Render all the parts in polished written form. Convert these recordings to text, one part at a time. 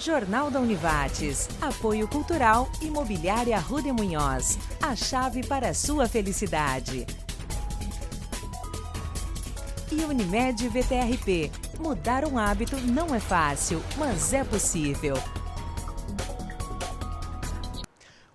Jornal da Univates. Apoio Cultural Imobiliária Rude Munhoz. A chave para a sua felicidade. E Unimed VTRP. Mudar um hábito não é fácil, mas é possível.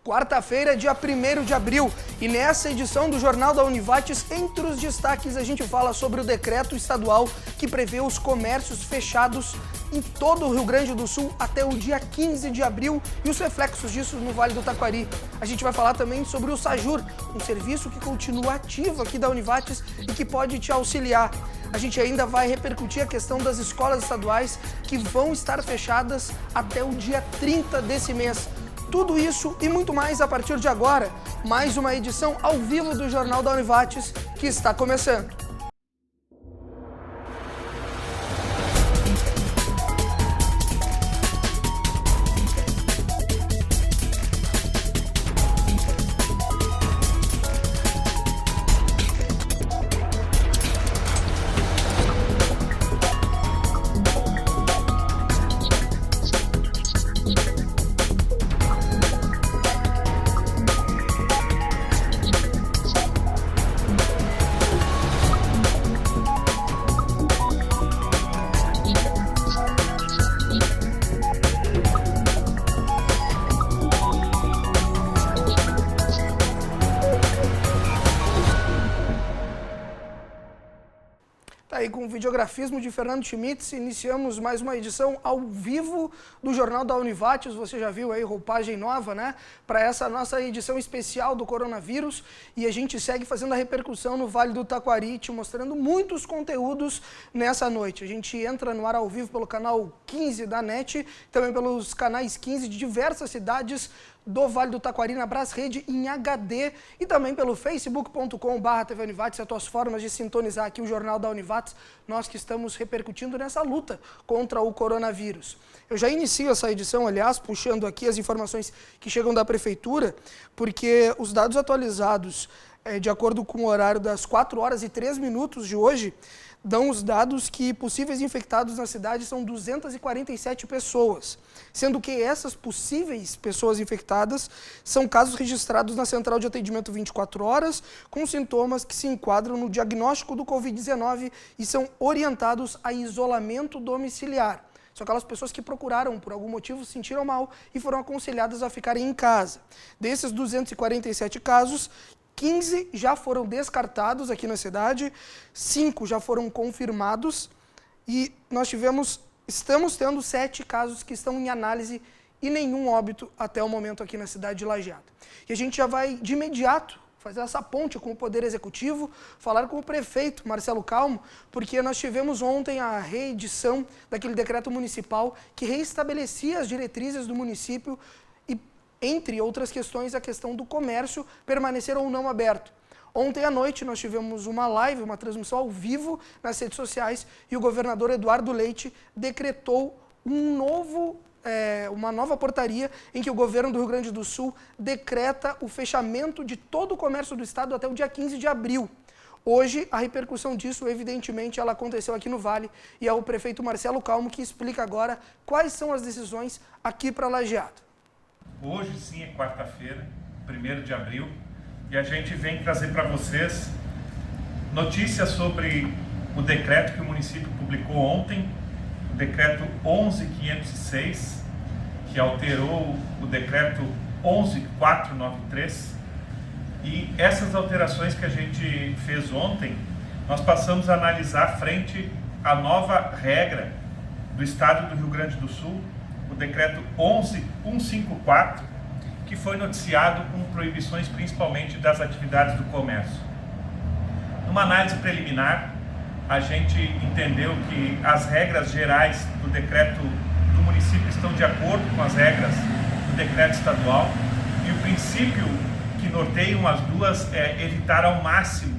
Quarta-feira, dia 1º de abril, e nessa edição do Jornal da Univates, entre os destaques, a gente fala sobre o decreto estadual que prevê os comércios fechados em todo o Rio Grande do Sul até o dia 15 de abril e os reflexos disso no Vale do Taquari. A gente vai falar também sobre o Sajur, um serviço que continua ativo aqui da Univates e que pode te auxiliar. A gente ainda vai repercutir a questão das escolas estaduais que vão estar fechadas até o dia 30 desse mês. Tudo isso e muito mais a partir de agora. Mais uma edição ao vivo do Jornal da Univates que está começando. Aí, com o videografismo de Fernando Schmitz, iniciamos mais uma edição ao vivo do Jornal da Univates. Você já viu aí roupagem nova, né? Para essa nossa edição especial do coronavírus. E a gente segue fazendo a repercussão no Vale do Taquari, te mostrando muitos conteúdos nessa noite. A gente entra no ar ao vivo pelo canal 15 da NET, também pelos canais 15 de diversas cidades do Vale do Taquari, na Brás Rede, em HD, e também pelo facebook.com/TV Univates, as tuas formas de sintonizar aqui o Jornal da Univates, nós que estamos repercutindo nessa luta contra o coronavírus. Eu já inicio essa edição, aliás, puxando aqui as informações que chegam da Prefeitura, porque os dados atualizados, de acordo com o horário das 4h03 de hoje, dão os dados que possíveis infectados na cidade são 247 pessoas, sendo que essas possíveis pessoas infectadas são casos registrados na Central de Atendimento 24 horas, com sintomas que se enquadram no diagnóstico do Covid-19 e são orientados a isolamento domiciliar. São aquelas pessoas que procuraram, por algum motivo, se sentiram mal e foram aconselhadas a ficarem em casa. Desses 247 casos, 15 já foram descartados aqui na cidade, 5 já foram confirmados e nós estamos tendo 7 casos que estão em análise e nenhum óbito até o momento aqui na cidade de Lajeado. E a gente já vai de imediato fazer essa ponte com o Poder Executivo, falar com o prefeito Marcelo Calmo, porque nós tivemos ontem a reedição daquele decreto municipal que reestabelecia as diretrizes do município e, entre outras questões, a questão do comércio permanecer ou não aberto. Ontem à noite nós tivemos uma live, uma transmissão ao vivo nas redes sociais e o governador Eduardo Leite decretou uma nova portaria em que o governo do Rio Grande do Sul decreta o fechamento de todo o comércio do estado até o dia 15 de abril. Hoje, a repercussão disso, evidentemente, ela aconteceu aqui no Vale e é o prefeito Marcelo Calmo que explica agora quais são as decisões aqui para Lajeado. Hoje sim é quarta-feira, 1º de abril, e a gente vem trazer para vocês notícias sobre o decreto que o município publicou ontem, o decreto 11.506, que alterou o decreto 11.493, e essas alterações que a gente fez ontem, nós passamos a analisar frente à nova regra do Estado do Rio Grande do Sul, o decreto 11.154, que foi noticiado com proibições principalmente das atividades do comércio. Numa análise preliminar, a gente entendeu que as regras gerais do decreto do município estão de acordo com as regras do decreto estadual e o princípio que norteiam as duas é evitar ao máximo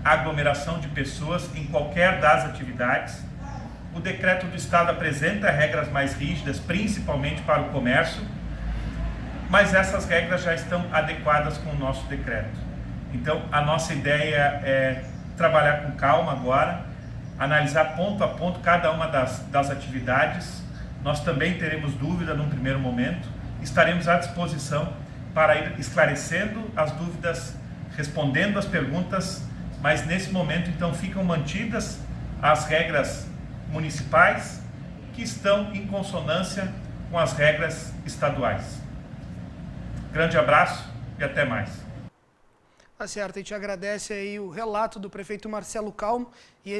a aglomeração de pessoas em qualquer das atividades. O decreto do Estado apresenta regras mais rígidas, principalmente para o comércio, mas essas regras já estão adequadas com o nosso decreto. Então, a nossa ideia é trabalhar com calma agora, analisar ponto a ponto cada uma das atividades, nós também teremos dúvida num primeiro momento, estaremos à disposição para ir esclarecendo as dúvidas, respondendo as perguntas, mas nesse momento então ficam mantidas as regras municipais que estão em consonância com as regras estaduais. Grande abraço e até mais. Tá certo, a gente agradece aí o relato do prefeito Marcelo Calmo e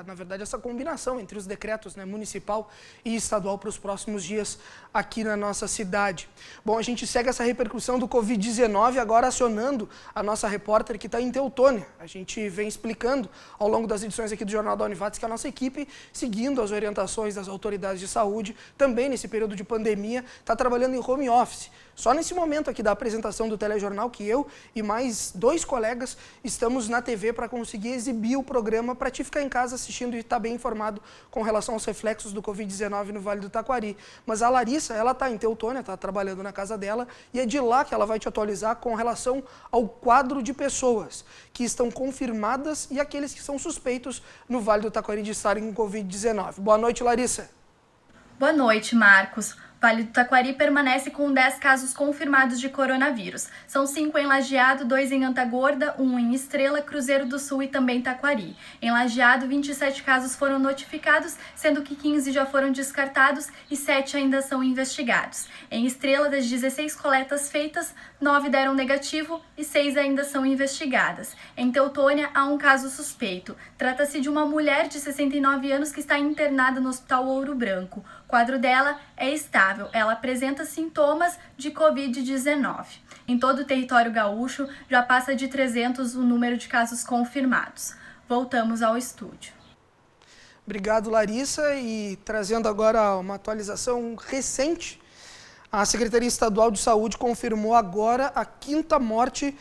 na verdade, essa combinação entre os decretos, né, municipal e estadual para os próximos dias aqui na nossa cidade. Bom, a gente segue essa repercussão do Covid-19 agora acionando a nossa repórter que está em Teutônia. A gente vem explicando ao longo das edições aqui do Jornal da Univates que a nossa equipe, seguindo as orientações das autoridades de saúde, também nesse período de pandemia, está trabalhando em home office. Só nesse momento aqui da apresentação do telejornal que eu e mais 2 colegas estamos na TV para conseguir exibir o programa para ti ficar em casa assistindo e estar bem informado com relação aos reflexos do Covid-19 no Vale do Taquari. Mas a Larissa, ela está em Teutônia, está trabalhando na casa dela e é de lá que ela vai te atualizar com relação ao quadro de pessoas que estão confirmadas e aqueles que são suspeitos no Vale do Taquari de estarem com Covid-19. Boa noite, Larissa. Boa noite, Marcos. Vale do Taquari permanece com 10 casos confirmados de coronavírus. São 5 em Lajeado, 2 em Antagorda, 1 em Estrela, Cruzeiro do Sul e também Taquari. Em Lajeado, 27 casos foram notificados, sendo que 15 já foram descartados e 7 ainda são investigados. Em Estrela, das 16 coletas feitas, 9 deram negativo e 6 ainda são investigadas. Em Teutônia, há um caso suspeito. Trata-se de uma mulher de 69 anos que está internada no Hospital Ouro Branco. O quadro dela é estável, ela apresenta sintomas de Covid-19. Em todo o território gaúcho, já passa de 300 o número de casos confirmados. Voltamos ao estúdio. Obrigado, Larissa. E trazendo agora uma atualização recente, a Secretaria Estadual de Saúde confirmou agora a 5ª morte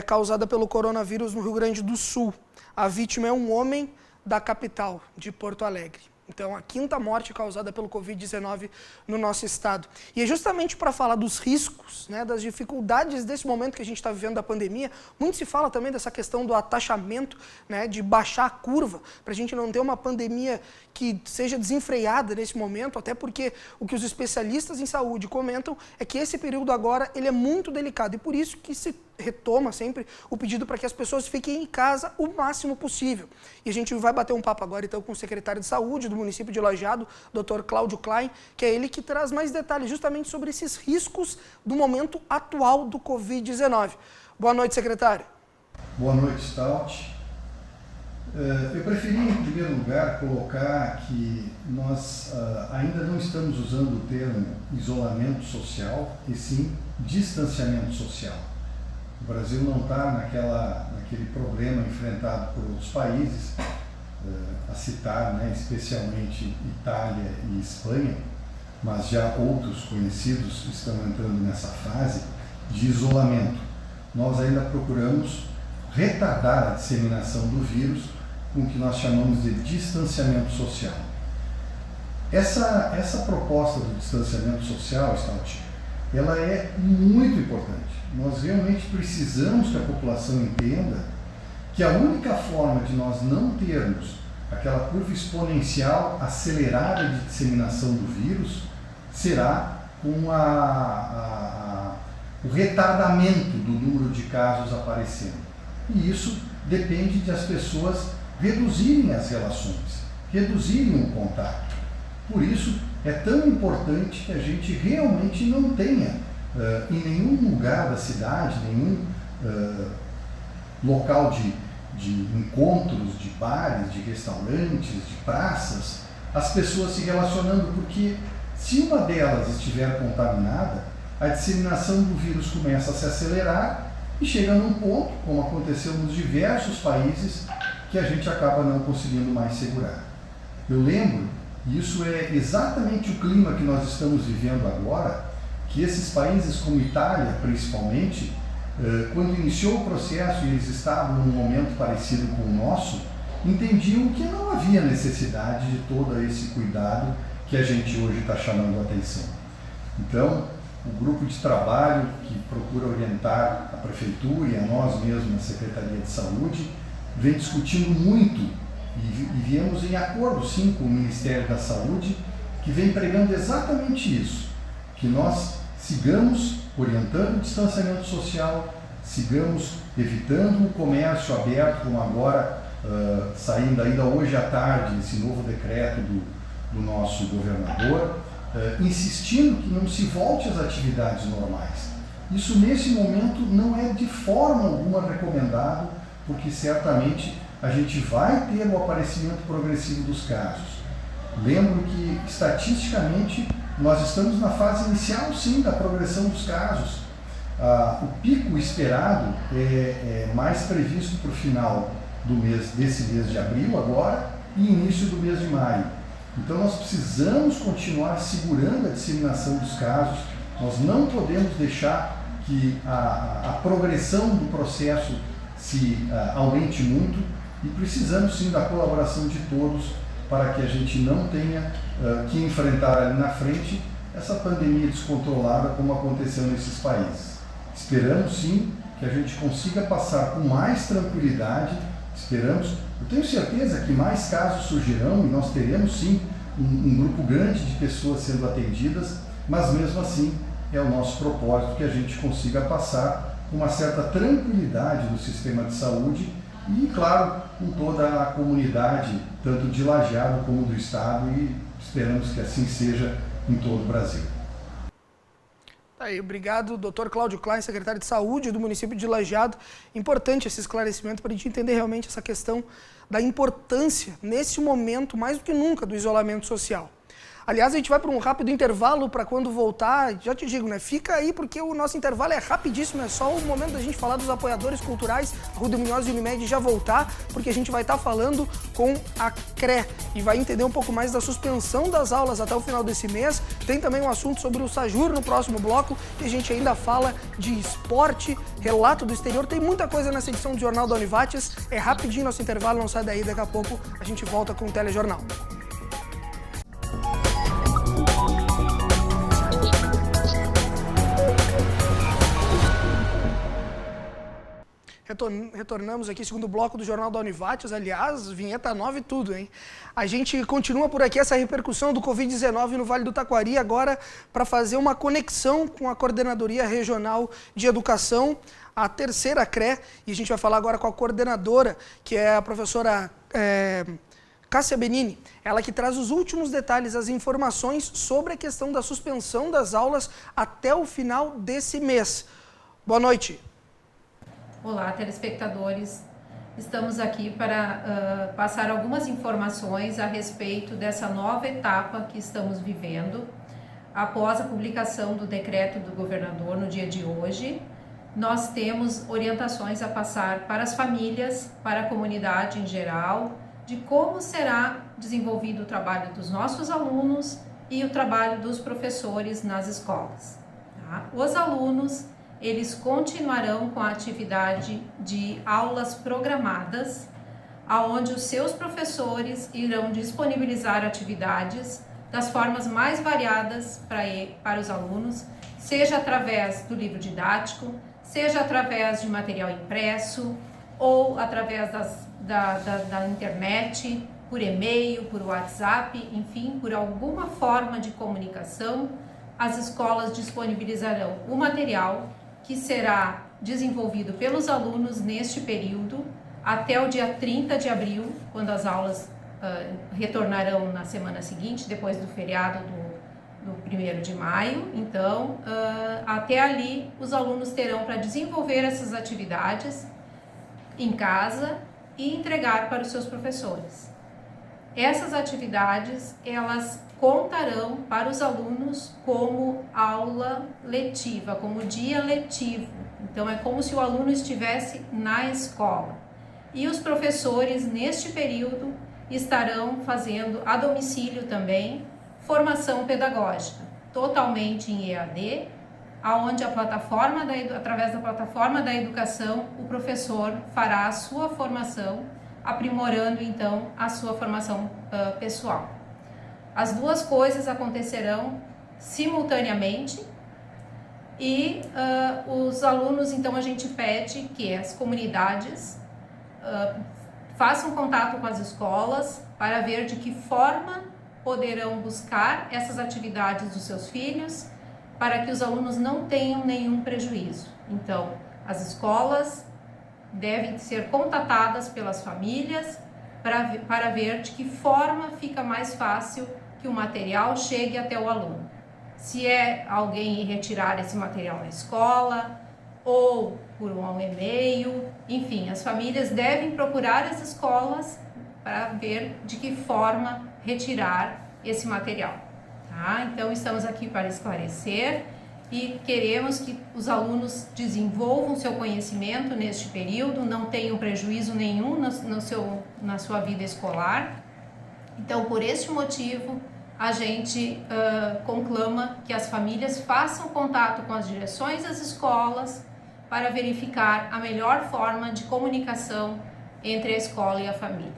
causada pelo coronavírus no Rio Grande do Sul. A vítima é um homem da capital, de Porto Alegre. Então, a 5ª morte causada pelo Covid-19 no nosso estado. E é justamente para falar dos riscos, né, das dificuldades desse momento que a gente está vivendo da pandemia. Muito se fala também dessa questão do atachamento, né, de baixar a curva, para a gente não ter uma pandemia que seja desenfreada nesse momento, até porque o que os especialistas em saúde comentam é que esse período agora ele é muito delicado e por isso que se retoma sempre o pedido para que as pessoas fiquem em casa o máximo possível. E a gente vai bater um papo agora então com o secretário de saúde do município de Lajeado, Dr. Cláudio Klein, que é ele que traz mais detalhes justamente sobre esses riscos do momento atual do Covid-19. Boa noite, secretário. Boa noite, Stout. Eu preferi, em primeiro lugar, colocar que nós ainda não estamos usando o termo isolamento social, e sim distanciamento social. O Brasil não está naquele problema enfrentado por outros países, a citar, né, especialmente Itália e Espanha, mas já outros conhecidos estão entrando nessa fase de isolamento. Nós ainda procuramos retardar a disseminação do vírus com o que nós chamamos de distanciamento social. Essa proposta do distanciamento social, Stout, ela é muito importante. Nós realmente precisamos que a população entenda que a única forma de nós não termos aquela curva exponencial acelerada de disseminação do vírus será com o retardamento do número de casos aparecendo. E isso depende de as pessoas reduzirem as relações, reduzirem o contato. Por isso, é tão importante que a gente realmente não tenha em nenhum lugar da cidade, nenhum local de encontros, de bares, de restaurantes, de praças, as pessoas se relacionando, porque se uma delas estiver contaminada, a disseminação do vírus começa a se acelerar e chega num ponto, como aconteceu nos diversos países, que a gente acaba não conseguindo mais segurar. Eu lembro, e isso é exatamente o clima que nós estamos vivendo agora, que esses países como Itália, principalmente, quando iniciou o processo e eles estavam num momento parecido com o nosso, entendiam que não havia necessidade de todo esse cuidado que a gente hoje está chamando a atenção. Então, o grupo de trabalho que procura orientar a Prefeitura e a nós mesmos, a Secretaria de Saúde, vem discutindo muito E viemos em acordo, sim, com o Ministério da Saúde, que vem pregando exatamente isso, que nós sigamos orientando o distanciamento social, sigamos evitando o comércio aberto, como agora, saindo ainda hoje à tarde, esse novo decreto do nosso governador, insistindo que não se volte às atividades normais. Isso, nesse momento, não é de forma alguma recomendado, porque certamente a gente vai ter o aparecimento progressivo dos casos. Lembro que, estatisticamente, nós estamos na fase inicial, sim, da progressão dos casos. O pico esperado é mais previsto para o final desse mês de abril agora e início do mês de maio. Então nós precisamos continuar segurando a disseminação dos casos, nós não podemos deixar que a progressão do processo se aumente muito e precisamos sim da colaboração de todos para que a gente não tenha que enfrentar ali na frente essa pandemia descontrolada como aconteceu nesses países. Esperamos sim que a gente consiga passar com mais tranquilidade, eu tenho certeza que mais casos surgirão e nós teremos sim um grupo grande de pessoas sendo atendidas, mas mesmo assim é o nosso propósito que a gente consiga passar com uma certa tranquilidade no sistema de saúde e, claro, com toda a comunidade, tanto de Lajeado como do Estado, e esperamos que assim seja em todo o Brasil. Aí, obrigado, Dr. Cláudio Klein, secretário de Saúde do município de Lajeado. Importante esse esclarecimento para a gente entender realmente essa questão da importância, nesse momento, mais do que nunca, do isolamento social. Aliás, a gente vai para um rápido intervalo para quando voltar, já te digo, né? Fica aí porque o nosso intervalo é rapidíssimo, é só o momento da gente falar dos apoiadores culturais, Rude Munhoz e Unimed já voltar, porque a gente vai estar falando com a CRE e vai entender um pouco mais da suspensão das aulas até o final desse mês. Tem também um assunto sobre o Sajur no próximo bloco e a gente ainda fala de esporte, relato do exterior, tem muita coisa nessa edição do Jornal da Univates. É rapidinho nosso intervalo, não sai daí, daqui a pouco a gente volta com o Telejornal. Retornamos aqui, segundo bloco do Jornal da Univates, aliás, vinheta nova e tudo, hein? A gente continua por aqui essa repercussão do Covid-19 no Vale do Taquari, agora para fazer uma conexão com a Coordenadoria Regional de Educação, a terceira CRE, e a gente vai falar agora com a coordenadora, que é a professora Cássia Benini, ela que traz os últimos detalhes, as informações sobre a questão da suspensão das aulas até o final desse mês. Boa noite. Olá, telespectadores. Estamos aqui para passar algumas informações a respeito dessa nova etapa que estamos vivendo. Após a publicação do decreto do governador no dia de hoje, nós temos orientações a passar para as famílias, para a comunidade em geral, de como será desenvolvido o trabalho dos nossos alunos e o trabalho dos professores nas escolas. Tá? Os alunos, eles continuarão com a atividade de aulas programadas, aonde os seus professores irão disponibilizar atividades das formas mais variadas para os alunos, seja através do livro didático, seja através de material impresso ou através da internet, por e-mail, por WhatsApp, enfim, por alguma forma de comunicação, as escolas disponibilizarão o material que será desenvolvido pelos alunos neste período até o dia 30 de abril, quando as aulas retornarão na semana seguinte, depois do feriado do 1º de maio. Então, até ali, os alunos terão para desenvolver essas atividades em casa e entregar para os seus professores. Essas atividades, elas contarão para os alunos como aula letiva, como dia letivo. Então, é como se o aluno estivesse na escola. E os professores, neste período, estarão fazendo a domicílio também formação pedagógica, totalmente em EAD, onde através da plataforma da educação, o professor fará a sua formação, aprimorando então a sua formação pessoal. As duas coisas acontecerão simultaneamente e os alunos, então, a gente pede que as comunidades façam contato com as escolas para ver de que forma poderão buscar essas atividades dos seus filhos para que os alunos não tenham nenhum prejuízo. Então, as escolas devem ser contatadas pelas famílias para ver de que forma fica mais fácil que o material chegue até o aluno. Se é alguém ir retirar esse material na escola ou por um e-mail, enfim, as famílias devem procurar as escolas para ver de que forma retirar esse material. Tá? Então, estamos aqui para esclarecer e queremos que os alunos desenvolvam seu conhecimento neste período, não tenham prejuízo nenhum na sua vida escolar. Então, por este motivo, a gente conclama que as famílias façam contato com as direções das escolas para verificar a melhor forma de comunicação entre a escola e a família.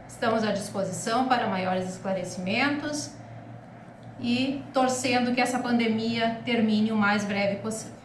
Estamos à disposição para maiores esclarecimentos e torcendo que essa pandemia termine o mais breve possível.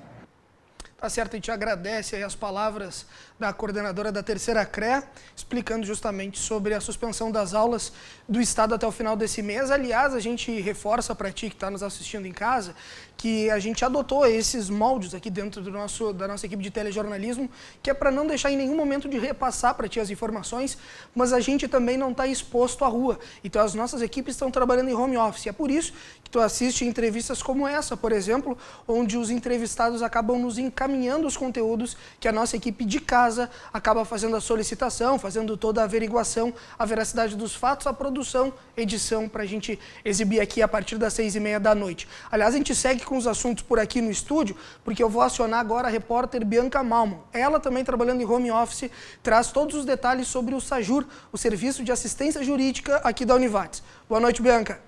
Tá certo, a gente agradece aí as palavras da coordenadora da terceira CREA, explicando justamente sobre a suspensão das aulas do Estado até o final desse mês. Aliás, a gente reforça para ti que está nos assistindo em casa, que a gente adotou esses moldes aqui dentro da nossa equipe de telejornalismo, que é para não deixar em nenhum momento de repassar para ti as informações, mas a gente também não está exposto à rua. Então as nossas equipes estão trabalhando em home office. É por isso que tu assiste entrevistas como essa, por exemplo, onde os entrevistados acabam nos encaminhando os conteúdos que a nossa equipe de casa acaba fazendo a solicitação, fazendo toda a averiguação, a veracidade dos fatos, a produção, edição para a gente exibir aqui a partir das 6h30 da noite. Aliás, a gente segue com os assuntos por aqui no estúdio, porque eu vou acionar agora a repórter Bianca Malman. Ela também trabalhando em home office, traz todos os detalhes sobre o SAJUR, o Serviço de Assistência Jurídica aqui da Univates. Boa noite, Bianca.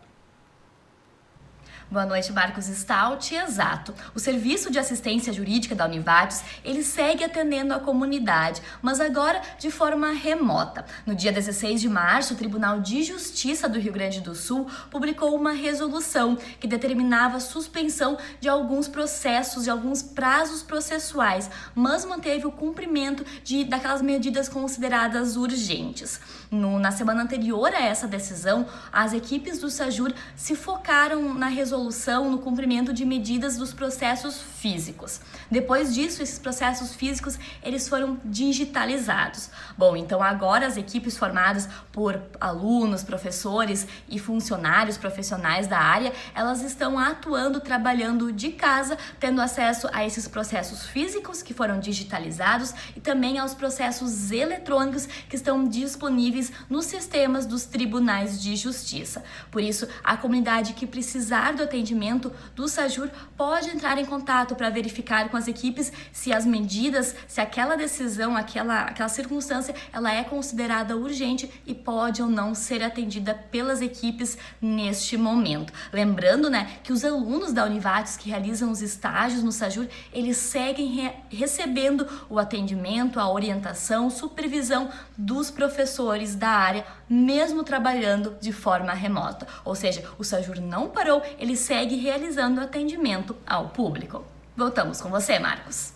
Boa noite, Marcos Stout. Exato. O Serviço de Assistência Jurídica da Univates, ele segue atendendo a comunidade, mas agora de forma remota. No dia 16 de março, o Tribunal de Justiça do Rio Grande do Sul publicou uma resolução que determinava a suspensão de alguns processos, de alguns prazos processuais, mas manteve o cumprimento daquelas medidas consideradas urgentes. Na semana anterior a essa decisão, as equipes do SAJUR se focaram na resolução, no cumprimento de medidas dos processos físicos. Depois disso, esses processos físicos, eles foram digitalizados. Bom, então agora as equipes formadas por alunos, professores e funcionários profissionais da área, elas estão atuando, trabalhando de casa, tendo acesso a esses processos físicos que foram digitalizados e também aos processos eletrônicos que estão disponíveis nos sistemas dos tribunais de justiça. Por isso, a comunidade que precisar do atendimento do SAJUR pode entrar em contato para verificar com as equipes se as medidas, se aquela decisão, aquela circunstância, ela é considerada urgente e pode ou não ser atendida pelas equipes neste momento. Lembrando, que os alunos da Univates que realizam os estágios no SAJUR, eles seguem recebendo o atendimento, a orientação, supervisão dos professores da área, mesmo trabalhando de forma remota. Ou seja, o SAJUR não parou, ele segue realizando atendimento ao público. Voltamos com você, Marcos.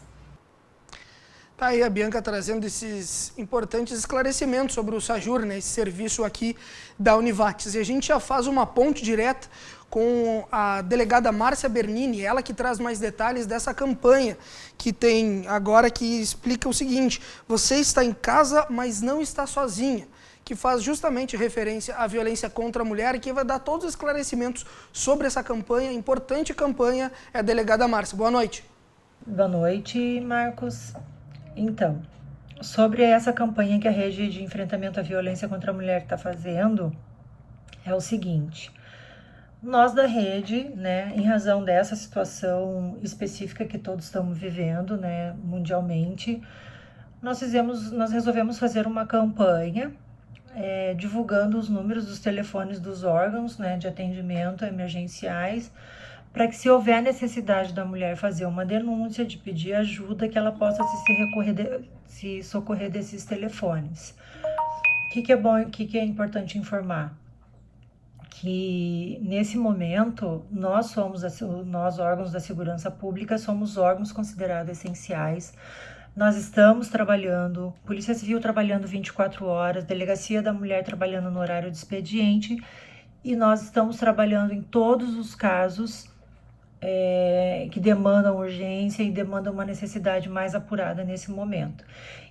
Tá aí a Bianca trazendo esses importantes esclarecimentos sobre o SAJUR, esse serviço aqui da Univates. E a gente já faz uma ponte direta com a delegada Márcia Bernini, ela que traz mais detalhes dessa campanha que tem agora, que explica o seguinte: você está em casa, mas não está sozinha, que faz justamente referência à violência contra a mulher e que vai dar todos os esclarecimentos sobre essa campanha, importante campanha, é a delegada Márcia. Boa noite. Boa noite, Marcos. Então, sobre essa campanha que a Rede de Enfrentamento à Violência contra a Mulher está fazendo, é o seguinte: nós da rede, em razão dessa situação específica que todos estamos vivendo, mundialmente, nós resolvemos fazer uma campanha divulgando os números dos telefones dos órgãos de atendimento emergenciais, para que, se houver necessidade da mulher fazer uma denúncia, de pedir ajuda, que ela possa se socorrer desses telefones. O que é importante informar? Que nesse momento nós órgãos da segurança pública, somos órgãos considerados essenciais nós estamos trabalhando, Polícia Civil trabalhando 24 horas, Delegacia da Mulher trabalhando no horário de expediente, e nós estamos trabalhando em todos os casos que demandam urgência e demandam uma necessidade mais apurada nesse momento.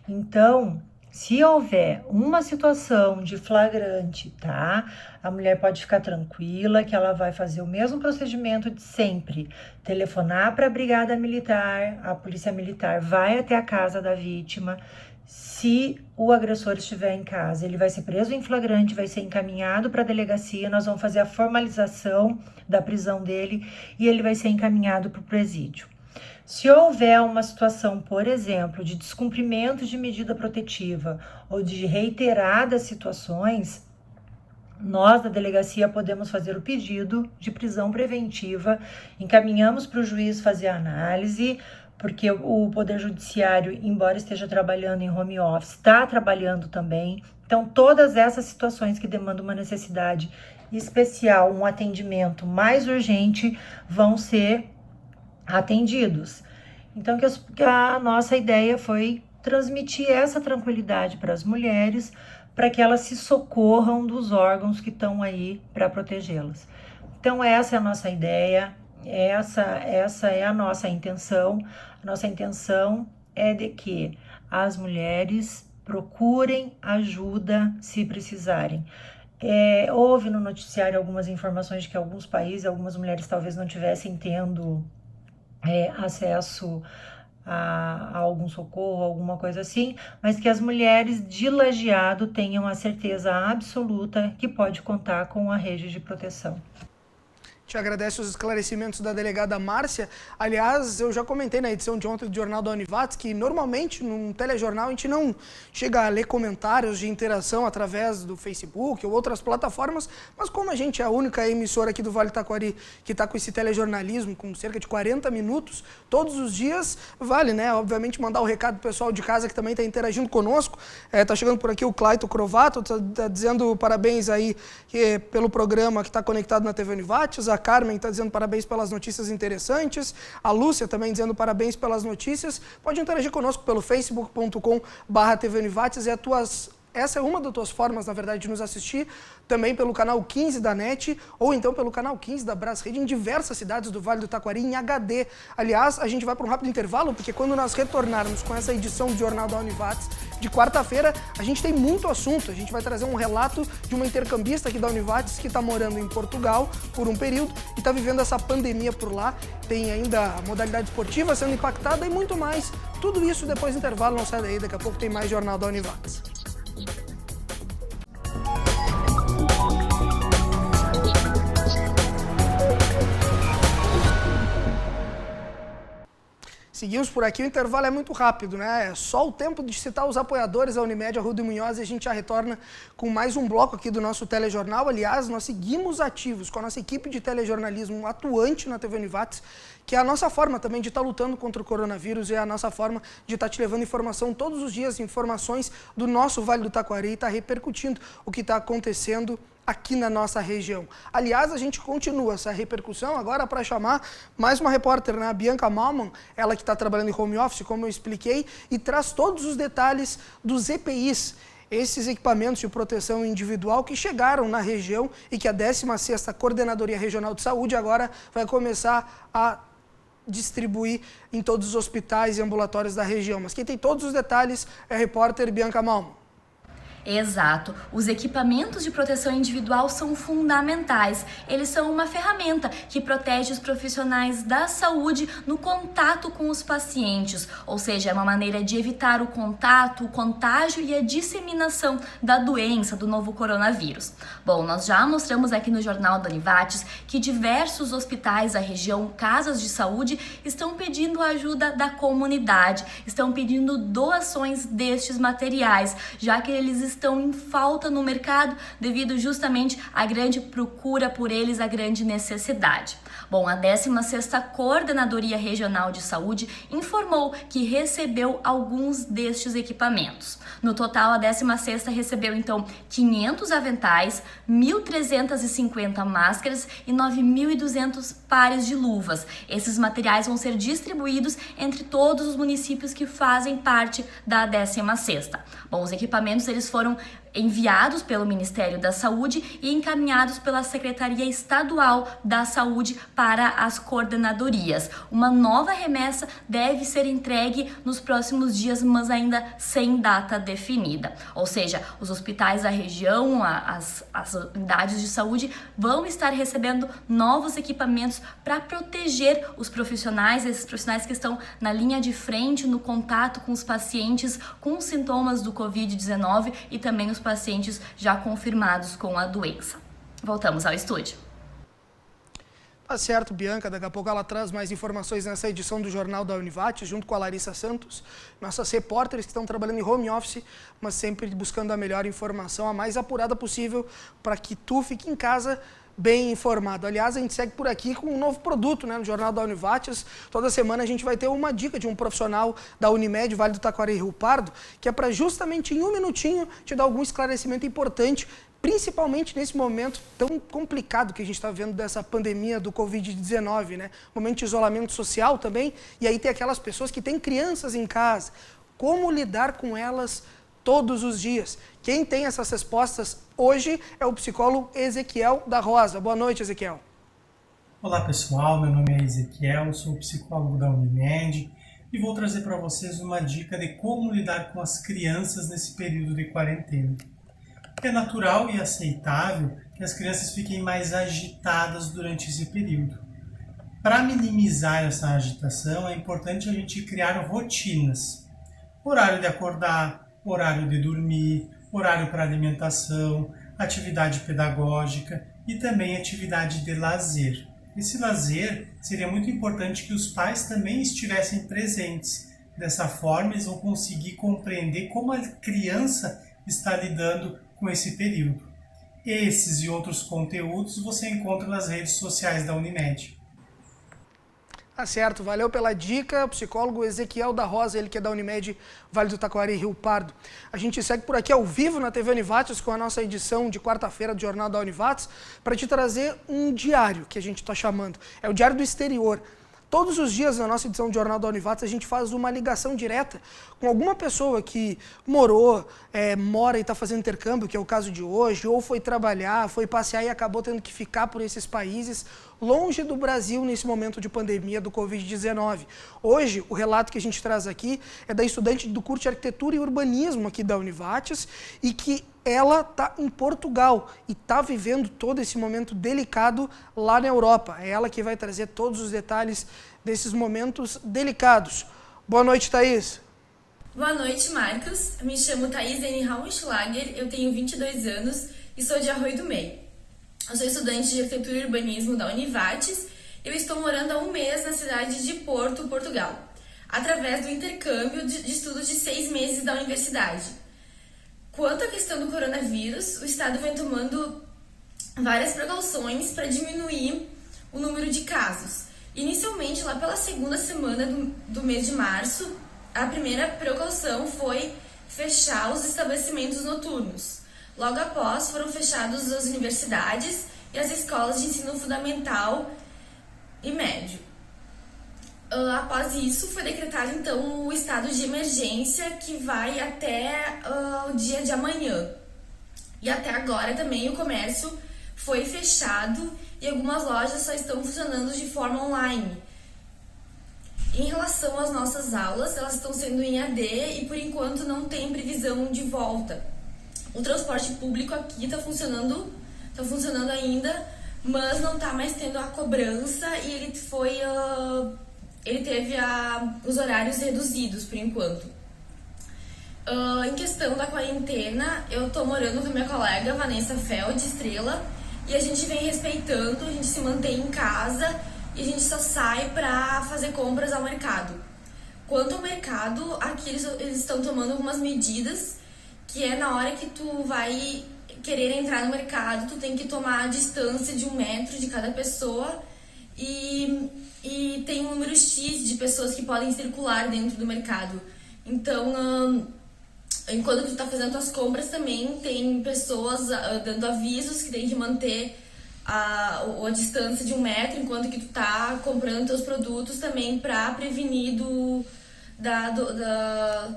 Então, se houver uma situação de flagrante, tá? A mulher pode ficar tranquila que ela vai fazer o mesmo procedimento de sempre. Telefonar para a Brigada Militar, a Polícia Militar vai até a casa da vítima. Se o agressor estiver em casa, ele vai ser preso em flagrante, vai ser encaminhado para a delegacia, nós vamos fazer a formalização da prisão dele e ele vai ser encaminhado para o presídio. Se houver uma situação, por exemplo, de descumprimento de medida protetiva ou de reiteradas situações, nós da delegacia podemos fazer o pedido de prisão preventiva, encaminhamos para o juiz fazer a análise, porque o Poder Judiciário, embora esteja trabalhando em home office, está trabalhando também. Então, todas essas situações que demandam uma necessidade especial, um atendimento mais urgente, vão ser atendidos. Então, que a nossa ideia foi transmitir essa tranquilidade para as mulheres, para que elas se socorram dos órgãos que estão aí para protegê-las. Então, essa é a nossa ideia, essa é a nossa intenção. A nossa intenção é de que as mulheres procurem ajuda se precisarem. Houve no noticiário algumas informações de que alguns países, algumas mulheres talvez não tivessem tendo acesso a algum socorro, alguma coisa assim, mas que as mulheres de Lajeado tenham a certeza absoluta que pode contar com a rede de proteção. Te agradeço os esclarecimentos da delegada Márcia. Aliás, eu já comentei na edição de ontem do Jornal da Univates que normalmente num telejornal a gente não chega a ler comentários de interação através do Facebook ou outras plataformas, mas como a gente é a única emissora aqui do Vale do Taquari que está com esse telejornalismo com cerca de 40 minutos, todos os dias, vale, né? Obviamente mandar o recado pro pessoal de casa que também está interagindo conosco. Tá chegando por aqui o Claito Crovato, tá dizendo parabéns aí pelo programa que está conectado na TV Univates. A Carmen está dizendo parabéns pelas notícias interessantes. A Lúcia também dizendo parabéns pelas notícias. Pode interagir conosco pelo facebook.com/TV Univates. Essa é uma das tuas formas, na verdade, de nos assistir, também pelo canal 15 da NET, ou então pelo canal 15 da Brasrede, em diversas cidades do Vale do Taquari, em HD. Aliás, a gente vai para um rápido intervalo, porque quando nós retornarmos com essa edição do Jornal da Univates, de quarta-feira, a gente tem muito assunto. A gente vai trazer um relato de uma intercambista aqui da Univates, que está morando em Portugal por um período e está vivendo essa pandemia por lá. Tem ainda a modalidade esportiva sendo impactada e muito mais. Tudo isso depois do intervalo, não sai daí, daqui a pouco tem mais Jornal da Univates. Seguimos por aqui, o intervalo é muito rápido, né? É só o tempo de citar os apoiadores da Unimed, Arruda e Munhoz, e a gente já retorna com mais um bloco aqui do nosso telejornal. Aliás, nós seguimos ativos com a nossa equipe de telejornalismo atuante na TV Univates, que é a nossa forma também de estar lutando contra o coronavírus, é a nossa forma de estar te levando informação todos os dias, informações do nosso Vale do Taquari, e estar repercutindo o que está acontecendo aqui na nossa região. Aliás, a gente continua essa repercussão agora para chamar mais uma repórter, né? A Bianca Malman, ela que está trabalhando em home office, como eu expliquei, e traz todos os detalhes dos EPIs, esses equipamentos de proteção individual que chegaram na região e que a 16ª Coordenadoria Regional de Saúde agora vai começar a distribuir em todos os hospitais e ambulatórios da região. Mas quem tem todos os detalhes é a repórter Bianca Malman. Exato. Os equipamentos de proteção individual são fundamentais. Eles são uma ferramenta que protege os profissionais da saúde no contato com os pacientes, ou seja, é uma maneira de evitar o contato, o contágio e a disseminação da doença do novo coronavírus. Bom, nós já mostramos aqui no Jornal da Univates que diversos hospitais da região, casas de saúde, estão pedindo ajuda da comunidade, estão pedindo doações destes materiais, já que eles estão em falta no mercado devido justamente à grande procura por eles, à grande necessidade. Bom, a 16ª Coordenadoria Regional de Saúde informou que recebeu alguns destes equipamentos. No total, a 16ª recebeu, então, 500 aventais, 1.350 máscaras e 9.200 pares de luvas. Esses materiais vão ser distribuídos entre todos os municípios que fazem parte da 16ª. Bom, os equipamentos eles foram enviados pelo Ministério da Saúde e encaminhados pela Secretaria Estadual da Saúde para as coordenadorias. Uma nova remessa deve ser entregue nos próximos dias, mas ainda sem data definida. Ou seja, os hospitais da região, as unidades de saúde vão estar recebendo novos equipamentos para proteger os profissionais, esses profissionais que estão na linha de frente, no contato com os pacientes com sintomas do Covid-19 e também os pacientes já confirmados com a doença. Voltamos ao estúdio. Tá certo, Bianca. Daqui a pouco ela traz mais informações nessa edição do Jornal da Univates, junto com a Larissa Santos, nossas repórteres que estão trabalhando em home office, mas sempre buscando a melhor informação, a mais apurada possível, para que tu fique em casa bem informado. Aliás, a gente segue por aqui com um novo produto, né, no Jornal da Univates. Toda semana a gente vai ter uma dica de um profissional da Unimed, Vale do Taquari e Rio Pardo, que é para justamente em um minutinho te dar algum esclarecimento importante, principalmente nesse momento tão complicado que a gente está vendo dessa pandemia do Covid-19, né? Momento de isolamento social também, e aí tem aquelas pessoas que têm crianças em casa. Como lidar com elas todos os dias? Quem tem essas respostas hoje é o psicólogo Ezequiel da Rosa. Boa noite, Ezequiel. Olá pessoal, meu nome é Ezequiel, sou psicólogo da Unimed e vou trazer para vocês uma dica de como lidar com as crianças nesse período de quarentena. É natural e aceitável que as crianças fiquem mais agitadas durante esse período. Para minimizar essa agitação, é importante a gente criar rotinas. Horário de acordar, horário de dormir, horário para alimentação, atividade pedagógica e também atividade de lazer. Esse lazer seria muito importante que os pais também estivessem presentes. Dessa forma, eles vão conseguir compreender como a criança está lidando com esse período. Esses e outros conteúdos você encontra nas redes sociais da Unimed. Tá certo, valeu pela dica, o psicólogo Ezequiel da Rosa, ele que é da Unimed, Vale do Taquari e Rio Pardo. A gente segue por aqui ao vivo na TV Univates com a nossa edição de quarta-feira do Jornal da Univates para te trazer um diário que a gente está chamando. É o Diário do Exterior. Todos os dias na nossa edição do Jornal da Univates a gente faz uma ligação direta com alguma pessoa que mora e está fazendo intercâmbio, que é o caso de hoje, ou foi trabalhar, foi passear e acabou tendo que ficar por esses países longe do Brasil nesse momento de pandemia do Covid-19. Hoje, o relato que a gente traz aqui é da estudante do curso de Arquitetura e Urbanismo aqui da Univates e que ela está em Portugal e está vivendo todo esse momento delicado lá na Europa. É ela que vai trazer todos os detalhes desses momentos delicados. Boa noite, Thaís. Boa noite, Marcos. Eu me chamo Thaís Eni Raumenschlager, eu tenho 22 anos e sou de Arroio do Meio. Eu sou estudante de Arquitetura e Urbanismo da Univates e eu estou morando há um mês na cidade de Porto, Portugal, através do intercâmbio de estudos de 6 meses da universidade. Quanto à questão do coronavírus, o Estado vem tomando várias precauções para diminuir o número de casos. Inicialmente, lá pela segunda semana do mês de março, a primeira precaução foi fechar os estabelecimentos noturnos. Logo após, foram fechadas as universidades e as escolas de ensino fundamental e médio. Após isso, foi decretado então o estado de emergência que vai até o dia de amanhã. E até agora também o comércio foi fechado e algumas lojas só estão funcionando de forma online. Em relação às nossas aulas, elas estão sendo em AD e por enquanto não tem previsão de volta. O transporte público aqui está funcionando ainda, mas não está mais tendo a cobrança e ele teve os horários reduzidos por enquanto. Em questão da quarentena, eu estou morando com a minha colega Vanessa Feld, Estrela, e a gente vem respeitando, a gente se mantém em casa e a gente só sai para fazer compras ao mercado. Quanto ao mercado, aqui eles estão tomando algumas medidas que é na hora que tu vai querer entrar no mercado, tu tem que tomar a distância de 1 metro de cada pessoa e tem um número X de pessoas que podem circular dentro do mercado. Então, enquanto tu tá fazendo tuas compras também, tem pessoas dando avisos que tem que manter a distância de 1 metro, enquanto que tu tá comprando teus produtos também para prevenir do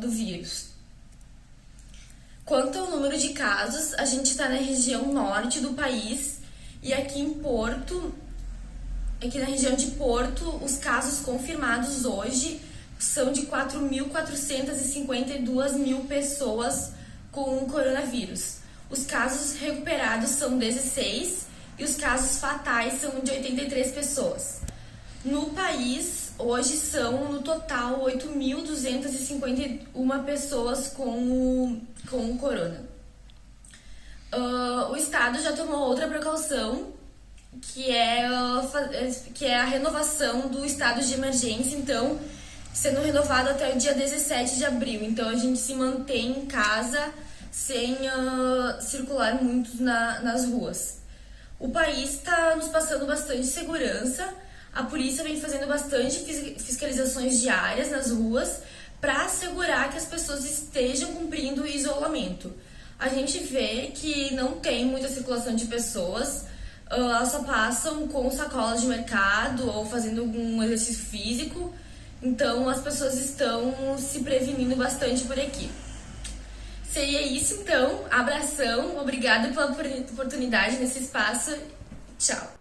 vírus. Quanto ao número de casos, a gente está na região norte do país e aqui na região de Porto, os casos confirmados hoje são de 4.452 mil pessoas com coronavírus. Os casos recuperados são 16 e os casos fatais são de 83 pessoas. No país, hoje são, no total, 8.251 pessoas com o corona. O Estado já tomou outra precaução, que é a renovação do estado de emergência, então, sendo renovado até o dia 17 de abril. Então, a gente se mantém em casa sem circular muito nas ruas. O país está nos passando bastante segurança. A polícia vem fazendo bastante fiscalizações diárias nas ruas para assegurar que as pessoas estejam cumprindo o isolamento. A gente vê que não tem muita circulação de pessoas, elas só passam com sacolas de mercado ou fazendo algum exercício físico, então as pessoas estão se prevenindo bastante por aqui. Seria isso então, abração, obrigada pela oportunidade nesse espaço, tchau.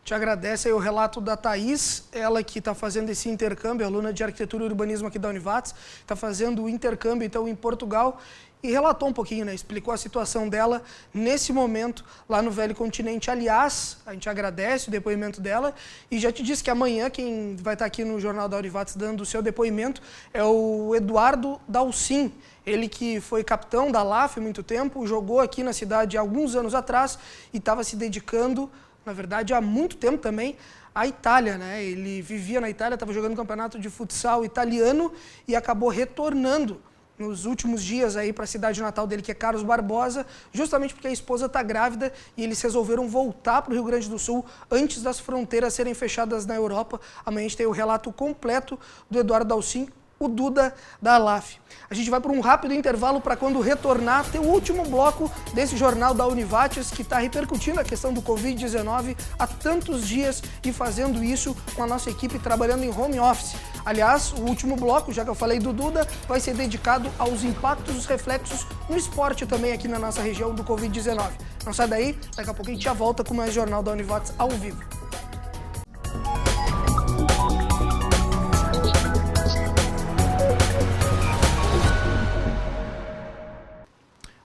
Te agradece aí o relato da Thaís, ela que está fazendo esse intercâmbio, aluna de Arquitetura e Urbanismo aqui da Univates, está fazendo o intercâmbio então em Portugal e relatou um pouquinho, né? Explicou a situação dela nesse momento lá no Velho Continente. Aliás, a gente agradece o depoimento dela e já te disse que amanhã quem vai estar aqui no Jornal da Univates dando o seu depoimento é o Eduardo Dalcin. Ele que foi capitão da LAF há muito tempo, jogou aqui na cidade há alguns anos atrás e estava se dedicando, na verdade, há muito tempo também, à Itália, né? Ele vivia na Itália, estava jogando campeonato de futsal italiano e acabou retornando nos últimos dias aí para a cidade natal dele, que é Carlos Barbosa, justamente porque a esposa está grávida e eles resolveram voltar para o Rio Grande do Sul antes das fronteiras serem fechadas na Europa. Amanhã a gente tem o relato completo do Eduardo Dalcin, o Duda da LAF. A gente vai para um rápido intervalo para quando retornar ter o último bloco desse jornal da Univates que está repercutindo a questão do Covid-19 há tantos dias e fazendo isso com a nossa equipe trabalhando em home office. Aliás, o último bloco, já que eu falei do Duda, vai ser dedicado aos impactos, os reflexos no esporte também aqui na nossa região do Covid-19. Não sai daí, daqui a pouco a gente já volta com mais jornal da Univates ao vivo.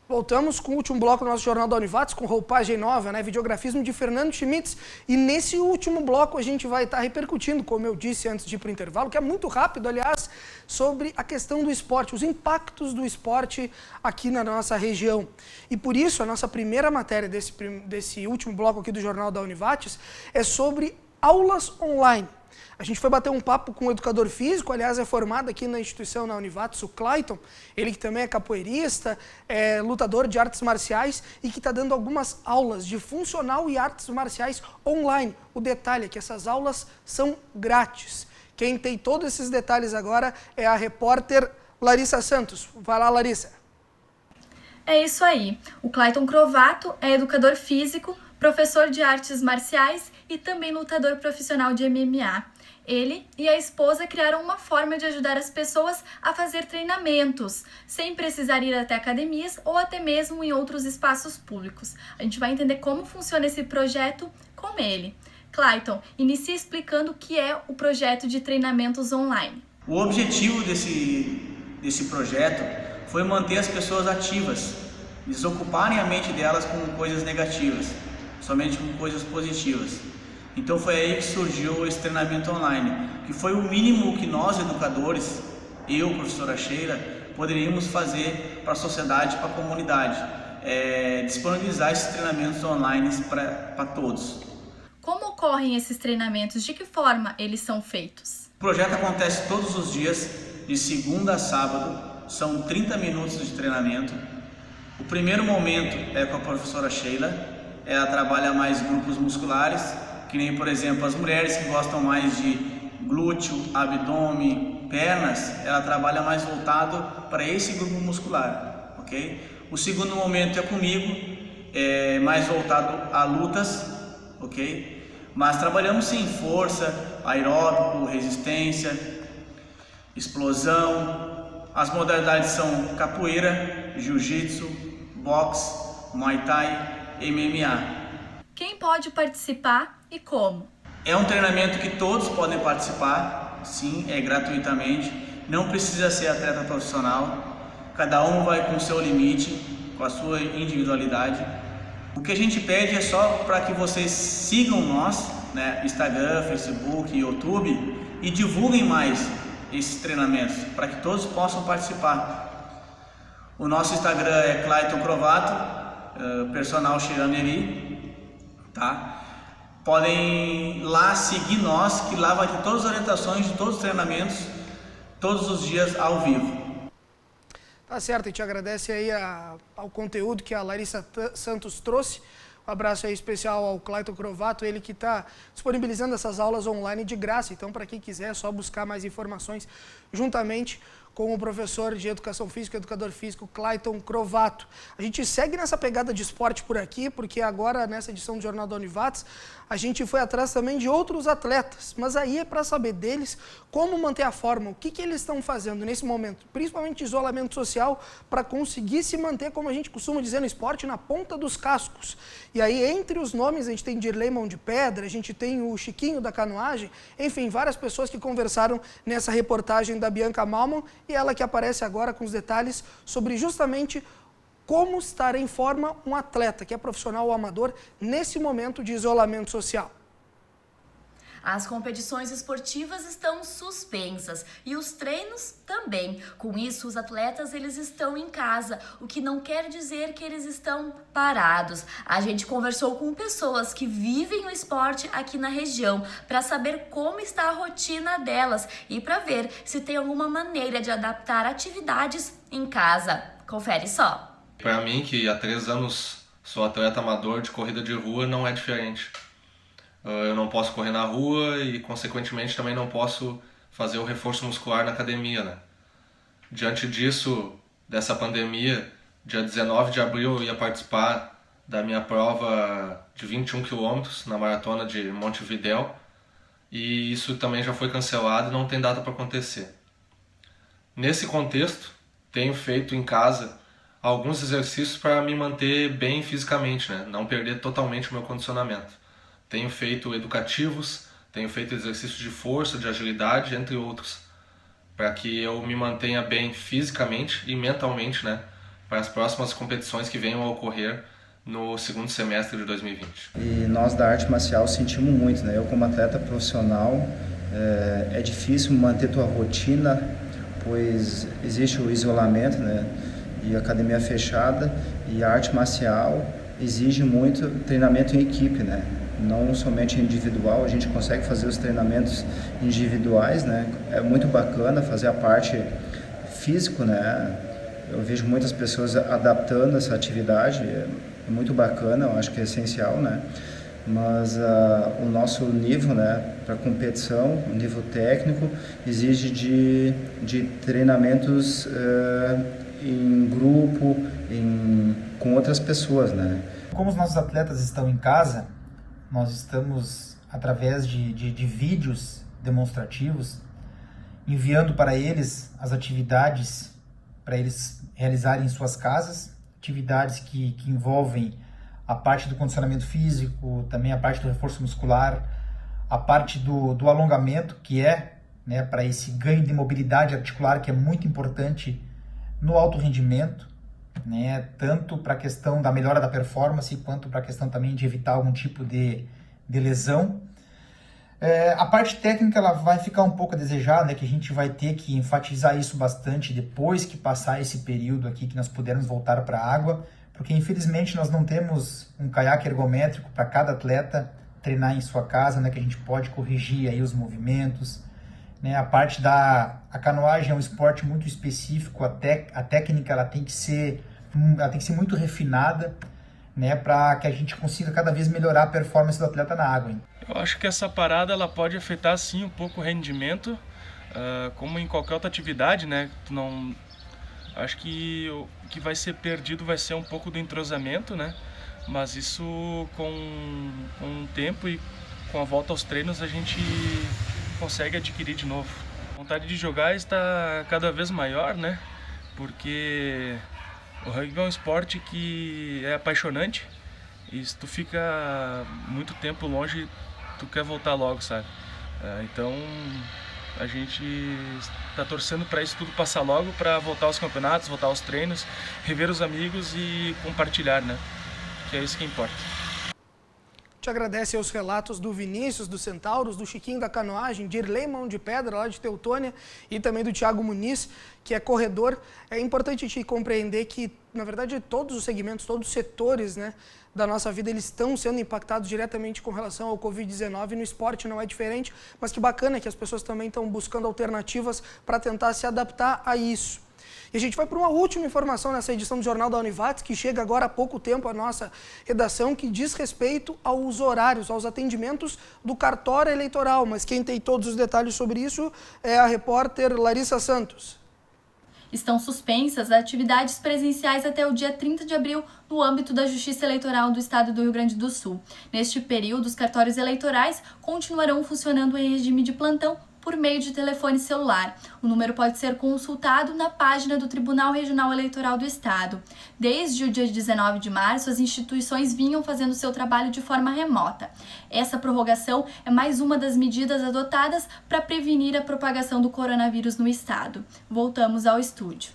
Voltamos com o último bloco do nosso Jornal da Univates, com roupagem nova, né? Videografismo de Fernando Schmitz. E nesse último bloco a gente vai estar repercutindo, como eu disse antes de ir para o intervalo, que é muito rápido, aliás, sobre a questão do esporte, os impactos do esporte aqui na nossa região. E por isso a nossa primeira matéria desse último bloco aqui do Jornal da Univates é sobre aulas online. A gente foi bater um papo com um educador físico, aliás, é formado aqui na instituição, na Univates, o Clayton, ele que também é capoeirista, é lutador de artes marciais e que está dando algumas aulas de funcional e artes marciais online. O detalhe é que essas aulas são grátis. Quem tem todos esses detalhes agora é a repórter Larissa Santos. Vai lá, Larissa. É isso aí. O Clayton Crovato é educador físico, professor de artes marciais e também lutador profissional de MMA. Ele e a esposa criaram uma forma de ajudar as pessoas a fazer treinamentos, sem precisar ir até academias ou até mesmo em outros espaços públicos. A gente vai entender como funciona esse projeto com ele. Clayton, inicia explicando o que é o projeto de treinamentos online. O objetivo desse projeto foi manter as pessoas ativas, desocuparem a mente delas com coisas negativas, somente com coisas positivas. Então foi aí que surgiu esse treinamento online, que foi o mínimo que nós educadores, eu, professora Sheila, poderíamos fazer para a sociedade, para a comunidade, disponibilizar esses treinamentos online para todos. Como ocorrem esses treinamentos? De que forma eles são feitos? O projeto acontece todos os dias, de segunda a sábado, são 30 minutos de treinamento. O primeiro momento é com a professora Sheila, ela trabalha mais grupos musculares, que nem, por exemplo, as mulheres que gostam mais de glúteo, abdômen, pernas, ela trabalha mais voltado para esse grupo muscular, ok? O segundo momento é comigo, é mais voltado a lutas, ok? Mas trabalhamos sim força, aeróbico, resistência, explosão. As modalidades são capoeira, jiu-jitsu, boxe, muay thai, MMA. Quem pode participar e como? É um treinamento que todos podem participar, sim, é gratuitamente, não precisa ser atleta profissional, cada um vai com o seu limite, com a sua individualidade. O que a gente pede é só para que vocês sigam nós, né, Instagram, Facebook, YouTube, e divulguem mais esses treinamentos, para que todos possam participar. O nosso Instagram é Clayton Crovato, personal Xeraneri, tá? Podem lá seguir nós, que lá vai ter todas as orientações de todos os treinamentos, todos os dias ao vivo. Tá certo, a gente agradece aí ao conteúdo que a Larissa Santos trouxe. Um abraço aí especial ao Clayton Crovato, ele que está disponibilizando essas aulas online de graça. Então, para quem quiser, é só buscar mais informações juntamente com o professor de Educação Física, educador físico, Clayton Crovato. A gente segue nessa pegada de esporte por aqui, porque agora, nessa edição do Jornal da Univates, a gente foi atrás também de outros atletas, mas aí é para saber deles como manter a forma, o que eles estão fazendo nesse momento, principalmente isolamento social, para conseguir se manter, como a gente costuma dizer no esporte, na ponta dos cascos. E aí, entre os nomes, a gente tem Dirley Mão de Pedra, a gente tem o Chiquinho da canoagem, enfim, várias pessoas que conversaram nessa reportagem da Bianca Malman, e ela que aparece agora com os detalhes sobre justamente como estar em forma um atleta que é profissional ou amador nesse momento de isolamento social. As competições esportivas estão suspensas e os treinos também. Com isso, os atletas eles estão em casa, o que não quer dizer que eles estão parados. A gente conversou com pessoas que vivem o esporte aqui na região para saber como está a rotina delas e para ver se tem alguma maneira de adaptar atividades em casa. Confere só. Para mim, que há 3 anos sou atleta amador de corrida de rua, não é diferente. Eu não posso correr na rua e, consequentemente, também não posso fazer o reforço muscular na academia, né? Diante disso, dessa pandemia, dia 19 de abril eu ia participar da minha prova de 21 km na maratona de Montevidéu e isso também já foi cancelado e não tem data para acontecer. Nesse contexto, tenho feito em casa alguns exercícios para me manter bem fisicamente, né? Não perder totalmente o meu condicionamento. Tenho feito educativos, tenho feito exercícios de força, de agilidade, entre outros, para que eu me mantenha bem fisicamente e mentalmente, né? Para as próximas competições que venham a ocorrer no segundo semestre de 2020. E nós da arte marcial sentimos muito, né? Eu como atleta profissional, é difícil manter tua rotina, pois existe o isolamento, né? E a academia fechada, e a arte marcial exige muito treinamento em equipe, né? Não somente individual, a gente consegue fazer os treinamentos individuais, né? É muito bacana fazer a parte físico, né? Eu vejo muitas pessoas adaptando essa atividade, é muito bacana, eu acho que é essencial, né? Mas o nosso nível, né, para competição, o nível técnico, exige de treinamentos em grupo, com outras pessoas, né? Como os nossos atletas estão em casa, nós estamos, através de vídeos demonstrativos, enviando para eles as atividades para eles realizarem em suas casas, atividades que envolvem a parte do condicionamento físico, também a parte do reforço muscular, a parte do alongamento, que é, né, para esse ganho de mobilidade articular, que é muito importante no alto rendimento, né, tanto para a questão da melhora da performance, quanto para a questão também de evitar algum tipo de lesão. A parte técnica ela vai ficar um pouco a desejar, né, que a gente vai ter que enfatizar isso bastante depois que passar esse período aqui, que nós pudermos voltar para a água, porque infelizmente nós não temos um caiaque ergométrico para cada atleta treinar em sua casa, né, que a gente pode corrigir aí os movimentos, né? A canoagem é um esporte muito específico, a técnica ela tem que ser muito refinada, né? Para que a gente consiga cada vez melhorar a performance do atleta na água. Hein? Eu acho que essa parada ela pode afetar sim um pouco o rendimento, como em qualquer outra atividade, né? Acho que o que vai ser perdido vai ser um pouco do entrosamento, né? Mas isso com o tempo e com a volta aos treinos a gente consegue adquirir de novo. A vontade de jogar está cada vez maior, né? Porque o rugby é um esporte que é apaixonante e se tu fica muito tempo longe, tu quer voltar logo, sabe? Então a gente está torcendo para isso tudo passar logo, para voltar aos campeonatos, voltar aos treinos, rever os amigos e compartilhar, né? Que é isso que importa. Te agradece os relatos do Vinícius, do Centauros, do Chiquinho da Canoagem, de Irlei Mão de Pedra, lá de Teutônia, e também do Thiago Muniz, que é corredor. É importante te compreender que, na verdade, todos os segmentos, todos os setores, né, da nossa vida, eles estão sendo impactados diretamente com relação ao Covid-19. No esporte não é diferente, mas que bacana que as pessoas também estão buscando alternativas para tentar se adaptar a isso. E a gente vai para uma última informação nessa edição do Jornal da Univates, que chega agora há pouco tempo à nossa redação, que diz respeito aos horários, aos atendimentos do cartório eleitoral. Mas quem tem todos os detalhes sobre isso é a repórter Larissa Santos. Estão suspensas atividades presenciais até o dia 30 de abril no âmbito da Justiça Eleitoral do Estado do Rio Grande do Sul. Neste período, os cartórios eleitorais continuarão funcionando em regime de plantão por meio de telefone celular. O número pode ser consultado na página do Tribunal Regional Eleitoral do Estado. Desde o dia 19 de março, as instituições vinham fazendo seu trabalho de forma remota. Essa prorrogação é mais uma das medidas adotadas para prevenir a propagação do coronavírus no Estado. Voltamos ao estúdio.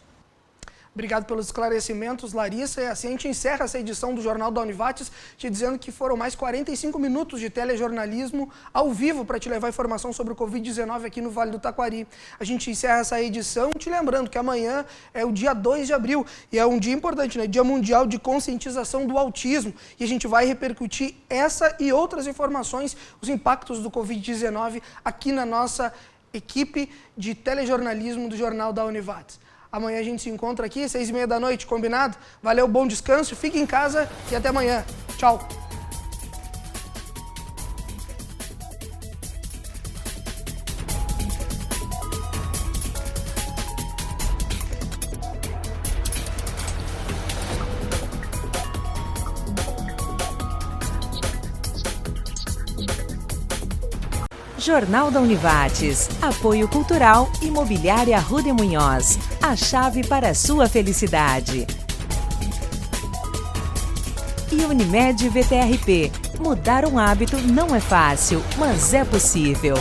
Obrigado pelos esclarecimentos, Larissa. E assim a gente encerra essa edição do Jornal da Univates, te dizendo que foram mais 45 minutos de telejornalismo ao vivo para te levar informação sobre o Covid-19 aqui no Vale do Taquari. A gente encerra essa edição te lembrando que amanhã é o dia 2 de abril e é um dia importante, né? Dia Mundial de Conscientização do Autismo. E a gente vai repercutir essa e outras informações, os impactos do Covid-19 aqui na nossa equipe de telejornalismo do Jornal da Univates. Amanhã a gente se encontra aqui, 6h30 da noite, combinado? Valeu, bom descanso, fique em casa e até amanhã. Tchau! Jornal da Univates. Apoio Cultural Imobiliária Rude Munhoz. A chave para a sua felicidade. E Unimed VTRP. Mudar um hábito não é fácil, mas é possível.